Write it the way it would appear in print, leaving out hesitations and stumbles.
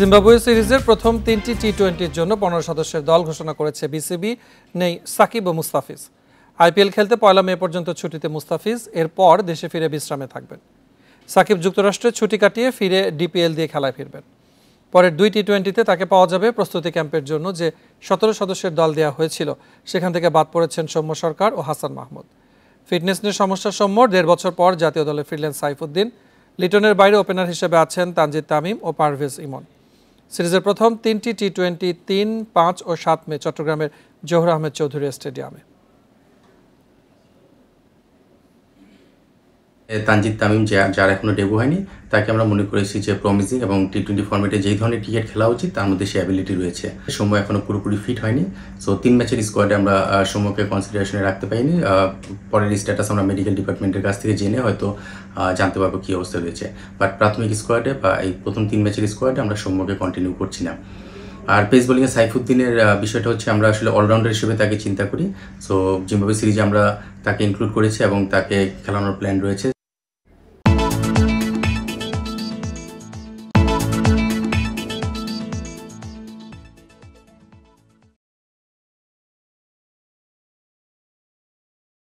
Zimbabwe সিরিজের প্রথম 3টি টি-20-র জন্য 15 সদস্যের দল ঘোষণা করেছে বিসিবি। নেই সাকিব ও মুস্তাফিজ। আইপিএল খেলতে 1 মে পর্যন্ত ছুটিতে মুস্তাফিজ, এরপর দেশে ফিরে বিশ্রামে থাকবেন। সাকিব যুক্তরাষ্ট্রে ছুটি কাটিয়ে ফিরে ডিপিএল দিয়ে খেলায় ফিরবেন। পরের 2 টি-20-তে তাকে পাওয়া যাবে প্রস্তুতি ক্যাম্পের জন্য যে 17 সদস্যের দল দেওয়া হয়েছিল, সেখান থেকে বাদ পড়েছেন সৌম্য সরকার ও হাসান মাহমুদ। ফিটনেস নিয়ে সমস্যা সৌম্যর, 1.5 বছর পর জাতীয় দলে ফিরলেন সাইফুদ্দিন। লিটনের বাইরে ওপেনার হিসেবে আছেন তানজিদ তামিম ও পারভেজ ইমন। সিরিজের প্রথম 3টি টি-20 3, 5 ও 7 মে চট্টগ্রামের জহুর আহমেদ চৌধুরী স্টেডিয়ামে। তানজিদ তামিম যার এখনো ডেবু হয়নি, তাকে আমরা মনে করেছি যে প্রমিসিং এবং টি-20 ফরম্যাটে যেই ধরনের ক্রিকেট খেলা উচিত তার মধ্যে সে অ্যাবিলিটি রয়েছে। সৌম্য এখনো পুরোপুরি ফিট হয়নি, সো 3 ম্যাচের স্কোয়াডে আমরা সৌম্যকে কনসিডারেশনে রাখতে পারিনি। পরের স্ট্যাটাস আমরা মেডিকেল ডিপার্টমেন্টের কাছ থেকে জেনে হয়তো জানতে পারবো কী অবস্থা রয়েছে। বাট প্রাথমিক স্কোয়াডে বা এই প্রথম 3 ম্যাচের স্কোয়াডে আমরা সৌম্যকে কন্টিনিউ করছি না। আর পেস বোলিংয়ে সাইফুদ্দিনের বিষয়টা হচ্ছে আমরা আসলে অলরাউন্ডার হিসেবে তাকে চিন্তা করি। সো জিম্বাবুয়ে সিরিজে আমরা তাকে ইনক্লুড করেছি এবং তাকে খেলানোর প্ল্যান রয়েছে।